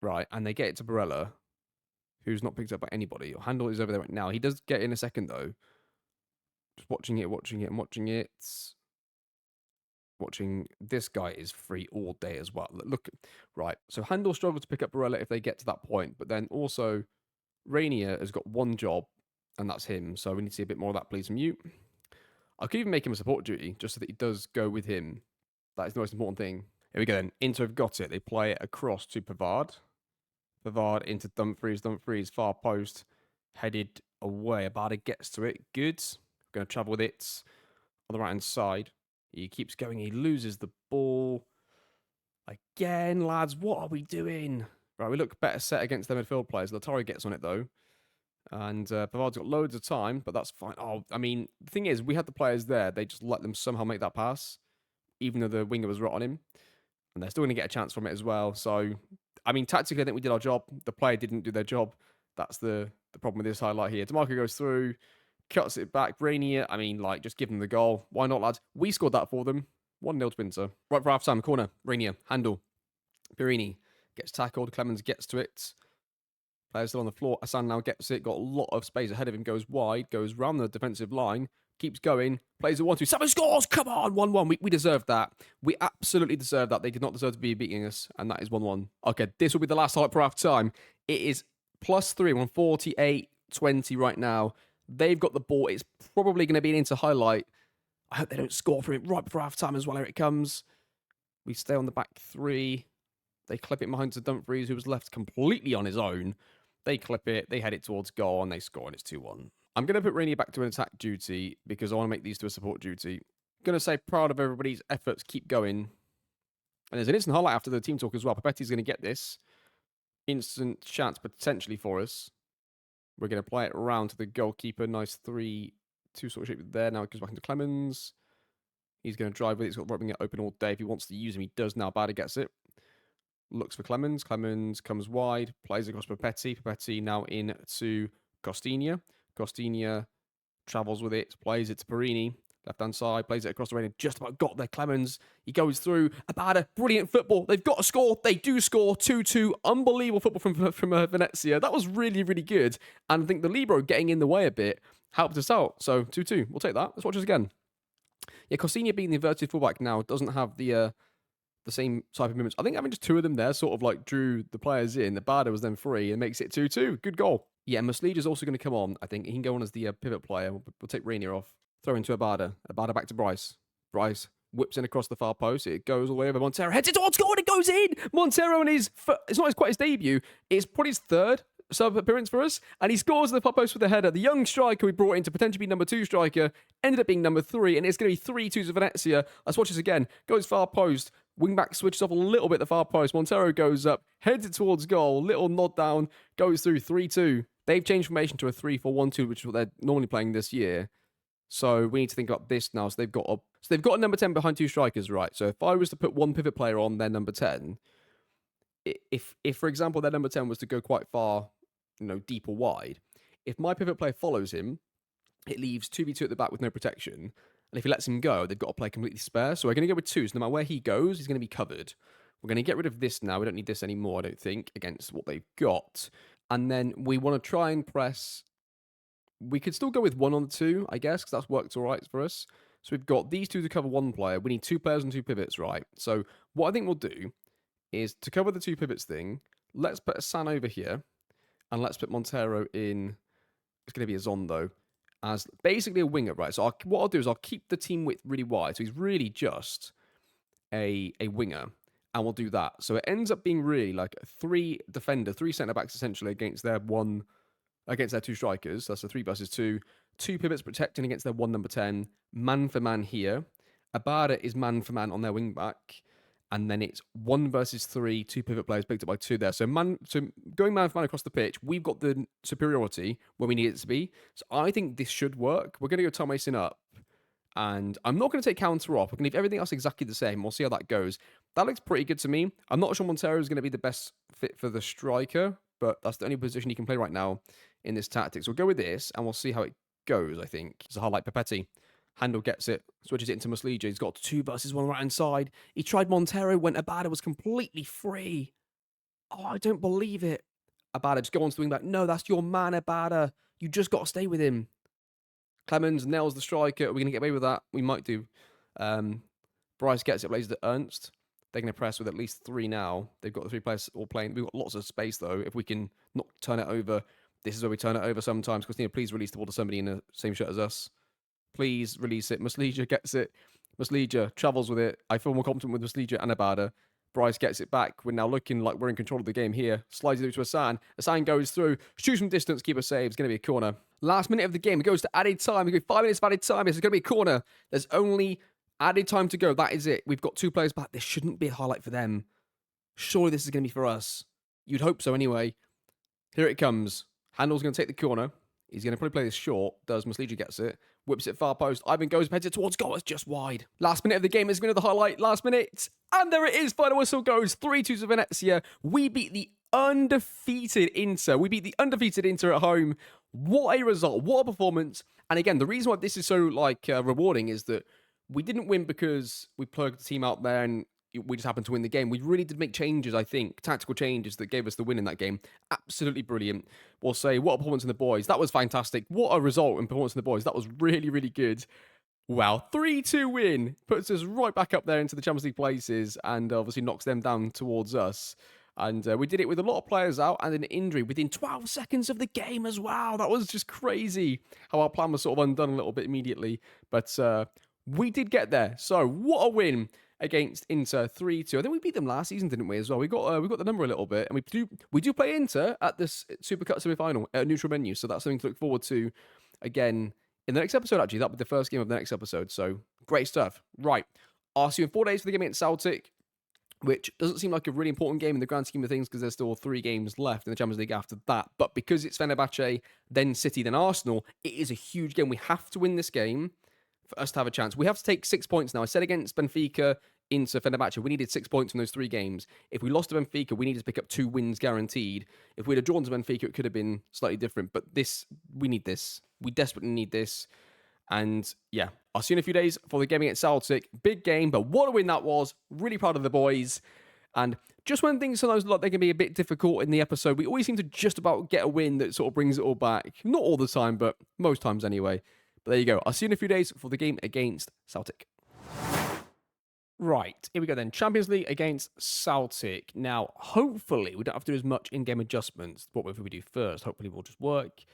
[SPEAKER 1] right, and they get it to Barella, who's not picked up by anybody. Handel is over there right now. He does get in a second, though. Just watching it. Watching this guy is free all day as well. Look, right. So Handel struggles to pick up Barella if they get to that point, but then also Rainier has got one job, and that's him. So we need to see a bit more of that, please, from you. I could even make him a support duty just so that he does go with him. That is the most important thing. Here we go then. Inter have got it. They play it across to Pavard. Pavard into Dumfries. Dumfries, far post. Headed away. Abada gets to it. Good. Going to travel with it on the right-hand side. He keeps going. He loses the ball. Again, lads, what are we doing? Right, we look better set against their midfield players. Lautaro gets on it, though. And Pavard's got loads of time, but that's fine. Oh, I mean, the thing is, we had the players there. They just let them somehow make that pass, even though the winger was right on him. And they're still going to get a chance from it as well. So, I mean, tactically, I think we did our job. The player didn't do their job. That's the problem with this highlight here. DeMarco goes through, cuts it back. Rainier, I mean, like, just give them the goal. Why not, lads? We scored that for them. 1-0 to Inter. Right for half-time, corner. Rainier, Handel. Pirini gets tackled. Clemens gets to it. Players still on the floor. Asan now gets it. Got a lot of space ahead of him. Goes wide. Goes round the defensive line. Keeps going. Plays a 1-2. Seven scores! Come on! 1-1. We deserved that. We absolutely deserved that. They did not deserve to be beating us. And that is 1-1. Okay, this will be the last highlight for half-time. It is +3. We're on 48-20 right now. They've got the ball. It's probably going to be an Inter highlight. I hope they don't score for it right before half-time as well. Here it comes. We stay on the back three. They clip it behind to Dumfries, who was left completely on his own. They clip it, they head it towards goal, and they score, and it's 2-1. I'm going to put Rainier back to an attack duty because I want to make these to a support duty. I'm going to say proud of everybody's efforts, keep going. And there's an instant highlight after the team talk as well. Papetti's going to get this. Instant chance potentially for us. We're going to play it around to the goalkeeper. Nice 3-2 sort of shape there. Now it goes back into Clemens. He's going to drive with it. He's got rubbing it open all day. If he wants to use him, he does now. Bada gets it. Looks for Clemens. Clemens comes wide. Plays across Papetti. Papetti now in to Costinha. Costinha travels with it. Plays it to Perini. Left-hand side. Plays it across the rain. Just about got there. Clemens. He goes through. Abada. Brilliant football. They've got a score. They do score. 2-2. Unbelievable football from Venezia. That was really, really good. And I think the Libero getting in the way a bit helped us out. So 2-2. We'll take that. Let's watch this again. Yeah, Costinha being the inverted fullback now doesn't have the same type of movements. I think having just two of them there sort of like drew the players in. The Barda was then free and makes it 2-2. Good goal. Yeah, Muslij is also going to come on. I think he can go on as the pivot player. We'll take Rainier off. Throw into Abada. Abada back to Bryce. Bryce whips in across the far post. It goes all the way over Montero. Heads it towards goal and it goes in. Montero in his... It's not quite his debut. It's probably his third sub appearance for us. And he scores the far post with a header. The young striker we brought in to potentially be number 2 striker ended up being number 3. And it's going to be 3-2 to Venezia. Let's watch this again. Goes far post. Wingback switches off a little bit the far post. Montero goes up, heads it towards goal. Little nod down, goes through 3-2. They've changed formation to a 3-4-1-2, which is what they're normally playing this year. So we need to think about this now. So they've got a number 10 behind 2 strikers, right? So if I was to put one pivot player on their number 10, if for example their number 10 was to go quite far, deep or wide, if my pivot player follows him, it leaves 2v2 at the back with no protection. And if he lets him go, they've got to play completely spare. So we're going to go with 2. So no matter where he goes, he's going to be covered. We're going to get rid of this now. We don't need this anymore, I don't think, against what they've got. And then we want to try and press... We could still go with 1 on the 2, I guess, because that's worked all right for us. So we've got these 2 to cover 1 player. We need 2 players and 2 pivots, right? So what I think we'll do is to cover the 2 pivots thing, let's put a San over here. And let's put Montero in... It's going to be a Zon, though. As basically a winger, right? So what I'll do is I'll keep the team width really wide. So he's really just a winger. And we'll do that. So it ends up being really like a 3 centre-backs essentially against their 2 strikers. That's a 3 versus 2. 2 pivots protecting against their 1 number 10. Man for man here. Abada is man for man on their wing back. And then it's 1 versus 3, 2 pivot players picked up by 2 there. So going man for man across the pitch, we've got the superiority where we need it to be. So I think this should work. We're going to go Tom Mason up. And I'm not going to take counter off. We're going to leave everything else exactly the same. We'll see how that goes. That looks pretty good to me. I'm not sure Montero is going to be the best fit for the striker, but that's the only position he can play right now in this tactics. We'll go with this, and we'll see how it goes, I think. It's a highlight. Papetti. Handel gets it, switches it into Muslija. He's got 2 versus 1 right hand side. He tried Montero when Abada was completely free. Oh, I don't believe it. Abada just go on to the wing back. No, that's your man, Abada. You just got to stay with him. Clemens nails the striker. Are we going to get away with that? We might do. Bryce gets it, plays to Ernst. They're going to press with at least 3 now. They've got the 3 players all playing. We've got lots of space, though. If we can not turn it over, this is where we turn it over sometimes. Christina, please release the ball to somebody in the same shirt as us. Please release it. Muslija gets it. Muslija travels with it. I feel more confident with Muslija and Abada. Bryce gets it back. We're now looking like we're in control of the game here. Slides it through to Hassan. Hassan goes through. Shoots from distance. Keeper saves. Going to be a corner. Last minute of the game. It goes to added time. We go 5 minutes of added time. It's going to be a corner. There's only added time to go. That is it. We've got 2 players back. This shouldn't be a highlight for them. Surely this is going to be for us. You'd hope so anyway. Here it comes. Handel's going to take the corner. He's going to probably play this short. Does Muslija gets it. Whips it far post. Ivan goes, heads it towards goal. It's just wide. Last minute of the game is going to be the highlight. Last minute. And there it is. Final whistle goes. 3-2 to Venezia. We beat the undefeated Inter. We beat the undefeated Inter at home. What a result. What a performance. And again, the reason why this is so rewarding is that we didn't win because we plugged the team out there and we just happened to win the game. We really did make changes, I think, tactical changes that gave us the win in that game. Absolutely brilliant. We'll say, what a performance in the boys. That was fantastic. What a result in performance in the boys. That was really, really good. Wow, 3-2 win. Puts us right back up there into the Champions League places and obviously knocks them down towards us. And we did it with a lot of players out and an injury within 12 seconds of the game as well. That was just crazy how our plan was sort of undone a little bit immediately. But we did get there. So what a win against Inter 3-2. I think we beat them last season, didn't we, as well? We got the number a little bit. And we do play Inter at this Super Cup semi-final at a neutral venue. So that's something to look forward to again in the next episode, actually. That'll be the first game of the next episode. So great stuff. Right. I'll see you in 4 days for the game against Celtic, which doesn't seem like a really important game in the grand scheme of things because there's still 3 games left in the Champions League after that. But because it's Fenerbahce, then City, then Arsenal, it is a huge game. We have to win this game for us to have a chance. We have to take 6 points now. I said against Benfica, Inter, Fenerbahce, we needed 6 points from those 3 games. If we lost to Benfica, we needed to pick up 2 wins guaranteed. If we'd have drawn to Benfica, it could have been slightly different. But we need this. We desperately need this. And yeah, I'll see you in a few days for the game against Celtic. Big game, but what a win that was. Really proud of the boys. And just when things sometimes look like they can be a bit difficult in the episode, we always seem to just about get a win that sort of brings it all back. Not all the time, but most times anyway. But there you go. I'll see you in a few days for the game against Celtic. Right, here we go then. Champions League against Celtic. Now, hopefully, we don't have to do as much in-game adjustments. What will we do first? Hopefully, we'll just work.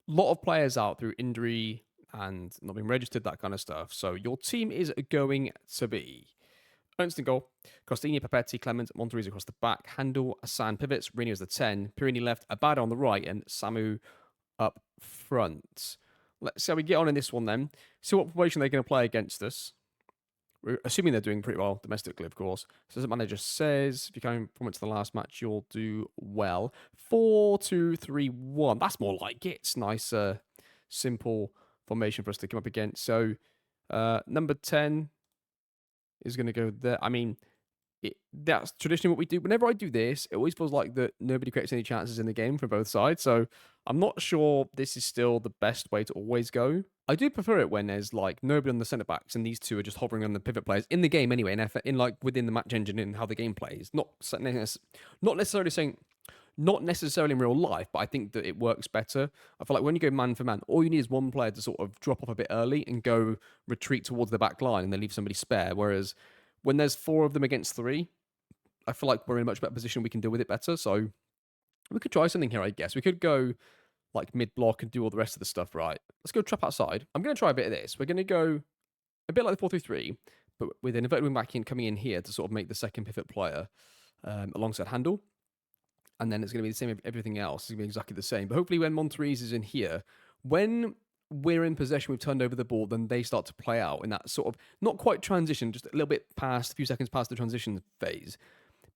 [SPEAKER 1] A lot of players out through injury and not being registered, that kind of stuff. So your team is going to be Ernst in goal, Costini, Papetti, Clement, Monterese across the back, Handel, Hassan pivots, Rini as the 10, Pirini left, Abada on the right, and Samu up front. Let's see how we get on in this one then. See what formation they're going to play against us. We're assuming they're doing pretty well domestically, of course. So as the manager says, if you come from it to the last match, you'll do well. 4-2-3-1. That's more like it. It's nice, simple formation for us to come up against. So number 10 is going to go there. I mean, that's traditionally what we do. Whenever I do this, it always feels like that nobody creates any chances in the game from both sides. So I'm not sure this is still the best way to always go. I do prefer it when there's like nobody on the centre backs and these two are just hovering on the pivot players in the game anyway, in like within the match engine and how the game plays. Not necessarily saying, not necessarily in real life, but I think that it works better. I feel like when you go man for man, all you need is one player to sort of drop off a bit early and go retreat towards the back line and then leave somebody spare. Whereas when there's 4 of them against 3, I feel like we're in a much better position. We can deal with it better. So we could try something here, I guess. We could go like mid-block and do all the rest of the stuff, right? Let's go trap outside. I'm going to try a bit of this. We're going to go a bit like the 4-3-3, but with an inverted wing back in coming in here to sort of make the second pivot player alongside Handel. And then it's going to be the same with everything else. It's going to be exactly the same. But hopefully when Monterese is in here, when we're in possession, we've turned over the ball, then they start to play out in that sort of, not quite transition, just a little bit past, a few seconds past the transition phase.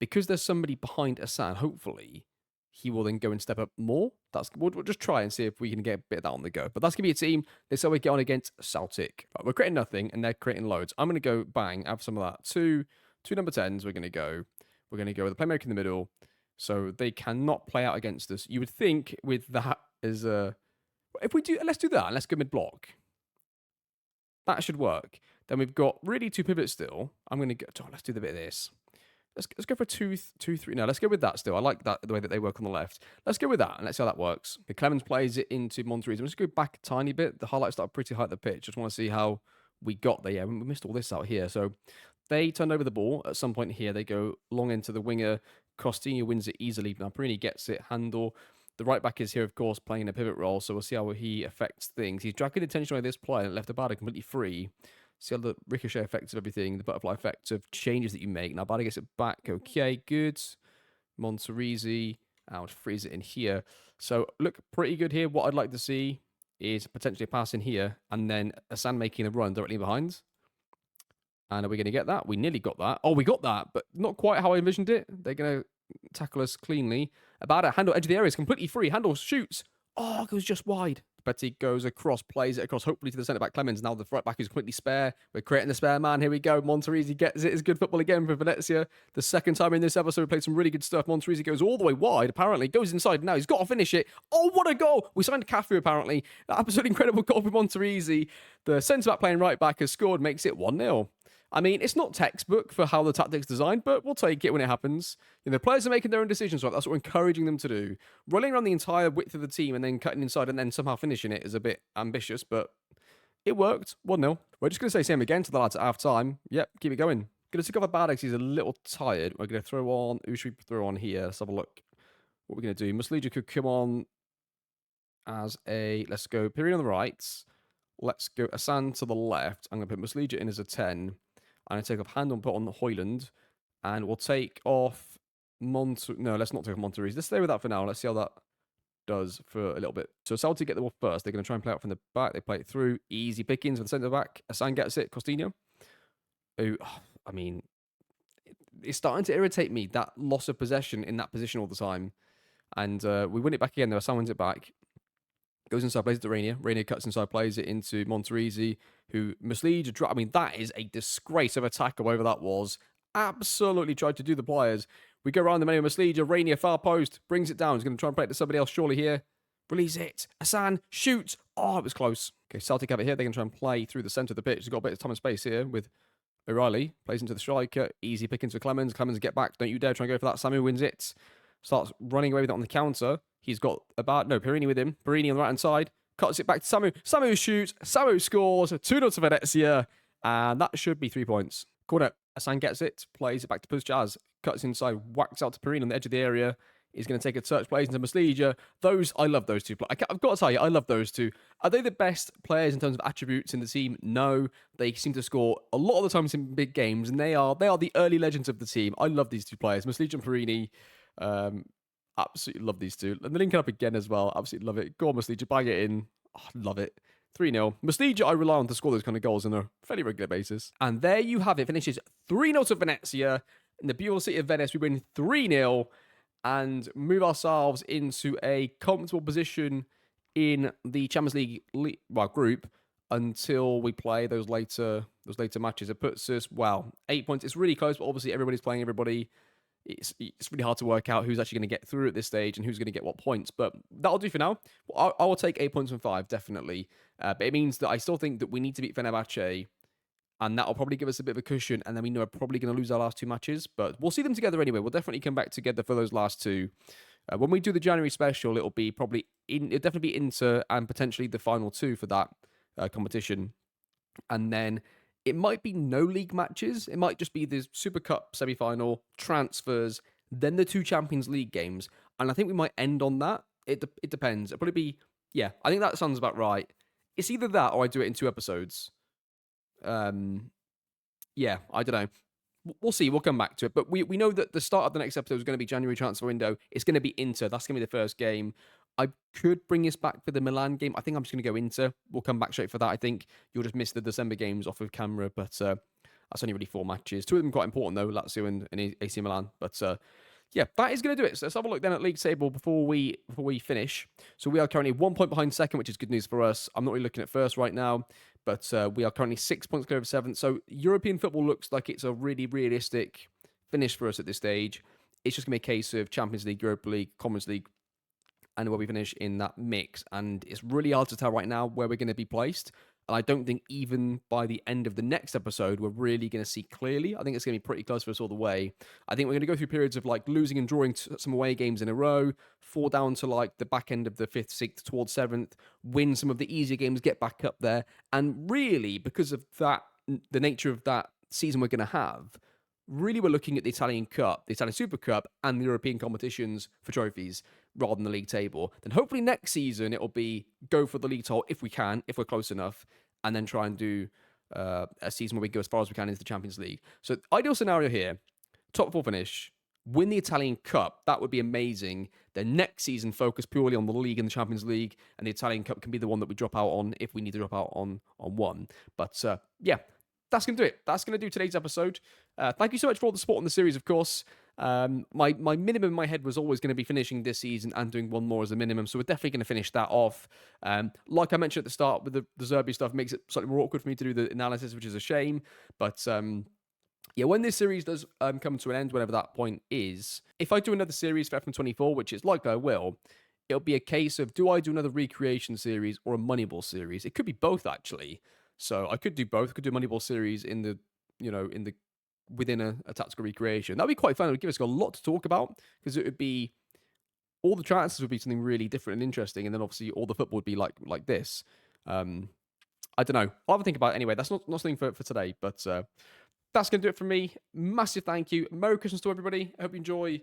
[SPEAKER 1] Because there's somebody behind Hassan, hopefully, he will then go and step up more. We'll just try and see if we can get a bit of that on the go. But that's going to be a team. This is how we get on against Celtic. Right, we're creating nothing, and they're creating loads. I'm going to go, bang, have some of that. Two number 10s, we're going to go with a playmaker in the middle. So they cannot play out against us. You would think with that as a... if we do, let's do that. Let's go mid-block. That should work. Then we've got really 2 pivots still. I'm going to go, let's do the bit of this. Let's go for 2-3. No, let's go with that still. I like that, the way that they work on the left. Let's go with that, and let's see how that works. The Clemens plays it into Monterrey. I'm just going to go back a tiny bit. The highlights start pretty high at the pitch. Just want to see how we got there. Yeah, we missed all this out here. So they turned over the ball at some point here. They go long into the winger. Costinha wins it easily. Now Perini gets it. Handel. The right back is here, of course, playing a pivot role. So we'll see how he affects things. He's dragging attention away this player and left Abada completely free. See how the ricochet effects of everything, the butterfly effects of changes that you make. Now, Abada gets it back. Okay, good. Monterrey. I'll freeze it in here. So, look, pretty good here. What I'd like to see is potentially a pass in here and then Hassan making a run directly behind. And are we going to get that? We nearly got that. Oh, we got that, but not quite how I envisioned it. They're going to tackle us cleanly. Abada, Handel, edge of the area is completely free. Handel shoots. Oh, it goes just wide. Petty goes across, plays it across, hopefully to the centre-back Clemens. Now the right back is completely spare. We're creating the spare man. Here we go. Monterrey gets it. It's good football again for Venezia. The second time in this episode, we played some really good stuff. Monterrey goes all the way wide, apparently. Goes inside now. He's got to finish it. Oh, what a goal. We signed Cafu, apparently. Absolutely incredible goal for Monterrey. The centre-back playing right back has scored, makes it 1-0. I mean, it's not textbook for how the tactic's designed, but we'll take it when it happens. You know, the players are making their own decisions, right? That's what we're encouraging them to do. Rolling around the entire width of the team and then cutting inside and then somehow finishing it is a bit ambitious, but it worked. 1-0. We're just going to say same again to the lads at half-time. Yep, keep it going. Going to take off Abada because he's a little tired. We're going to throw on... Who should we throw on here? Let's have a look. What we're going to do. Muslija could come on as a... Let's go Piri on the right. Let's go Hassan to the left. I'm going to put Muslija in as a 10. I'm going to take off Handel and put on Hoyland. And we'll take off No, let's not take off Monterrey. Let's stay with that for now. Let's see how that does for a little bit. So Celtic get the ball first. They're going to try and play out from the back. They play it through. Easy pickings for the centre-back. Hassan gets it. Costinha. Who, I mean, it's starting to irritate me, that loss of possession in that position all the time. And we win it back again, though. Hassan wins it back. Goes inside, plays it to Rainier. Rainier cuts inside, plays it into Monterrey, who misleads. I mean, that is a disgrace of a tackle, whatever that was. Absolutely tried to do the pliers. We go around the menu of Muslija. Rainier, far post, brings it down. He's going to try and play it to somebody else, surely here. Release it. Hassan shoots. Oh, it was close. Okay, Celtic have it here. They can try and play through the centre of the pitch. He's got a bit of time and space here with O'Reilly. Plays into the striker. Easy pickings for Clemens. Clemens get back. Don't you dare try and go for that. Samu wins it. Starts running away with it on the counter. He's got Perini with him. Perini on the right-hand side. Cuts it back to Samu. Samu shoots. Samu scores. 2-0 to Venezia. And that should be 3 points. Corner. Hassan gets it. Plays it back to Puszczas. Cuts inside. Whacks out to Perini on the edge of the area. He's going to take a touch. Plays into Muslija. I love those two. I've got to tell you, I love those two. Are they the best players in terms of attributes in the team? No. They seem to score a lot of the times in big games. And they are the early legends of the team. I love these two players. Muslija and Perini. Absolutely love these two. And they're linking up again as well. Absolutely love it. Go on, Muslija. Bang it in. Oh, love it. 3-0. Muslija, I rely on to score those kind of goals on a fairly regular basis. And there you have it. Finishes 3-0 to Venezia. In the beautiful city of Venice, we win 3-0 and move ourselves into a comfortable position in the Champions League group until we play those later matches. It puts us, 8 points. It's really close, but obviously everybody's playing everybody. It's really hard to work out who's actually going to get through at this stage and who's going to get what points. But that'll do for now. I will take 8 points from 5, definitely. But it means that I still think that we need to beat Fenerbahce, and that'll probably give us a bit of a cushion. And then we know we're probably going to lose our last 2 matches. But we'll see them together anyway. We'll definitely come back together for those last 2. When we do the January special, it'll definitely be Inter and potentially the final 2 for that competition. And then it might be no league matches. It might just be the Super Cup semi-final, transfers, then the 2 Champions League games. And I think we might end on that. It depends. It'll probably be, I think that sounds about right. It's either that or I do it in 2 episodes. I don't know. We'll see. We'll come back to it. But we know that the start of the next episode is going to be January transfer window. It's going to be Inter. That's going to be the first game. I could bring us back for the Milan game. I think I'm just going to go Inter. We'll come back straight for that. I think you'll just miss the December games off of camera. But that's only really 4 matches. 2 of them quite important, though. Lazio and AC Milan. But that is going to do it. So let's have a look then at league table before we finish. So we are currently 1 point behind second, which is good news for us. I'm not really looking at first right now. But we are currently 6 points clear of 7th. So European football looks like it's a really realistic finish for us at this stage. It's just going to be a case of Champions League, Europa League, Conference League, and where we finish in that mix. And it's really hard to tell right now where we're going to be placed. And I don't think even by the end of the next episode, we're really going to see clearly. I think it's going to be pretty close for us all the way. I think we're going to go through periods of like losing and drawing some away games in a row, fall down to like the back end of the 5th, 6th, towards 7th, win some of the easier games, get back up there. And really, because of that, the nature of that season we're going to have, really we're looking at the Italian Cup, the Italian Super Cup, and the European competitions for trophies rather than the league table. Then hopefully next season it'll be go for the league title if we can, if we're close enough, and then try and do a season where we go as far as we can into the Champions League. So ideal scenario here, top 4 finish, win the Italian Cup. That would be amazing. Then next season focus purely on the league and the Champions League, and the Italian Cup can be the one that we drop out on if we need to drop out on one. But yeah, that's going to do it. That's going to do today's episode. Thank you so much for all the support on the series, of course. My minimum in my head was always going to be finishing this season and doing one more as a minimum, so we're definitely going to finish that off. Like I mentioned at the start with the Zerbi stuff, makes it slightly more awkward for me to do the analysis, which is a shame. But yeah, when this series does come to an end, whenever that point is, if I do another series for FM24, which is likely I will, it'll be a case of, do I do another recreation series or a Moneyball series? It could be both, actually. So I could do both. I could do a Moneyball series in the, within a tactical recreation. That'd be quite fun. It would give us a lot to talk about, because it would be, all the transfers would be something really different and interesting, and then obviously all the football would be like this. I don't know. I'll have a think about it anyway. That's not something for today, but that's going to do it from me. Massive thank you. Merry Christmas to everybody. I hope you enjoy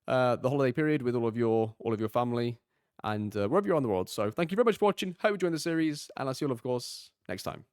[SPEAKER 1] the holiday period with all of your family and wherever you're on the world. So thank you very much for watching. Hope you enjoyed the series, and I'll see you all, of course, next time.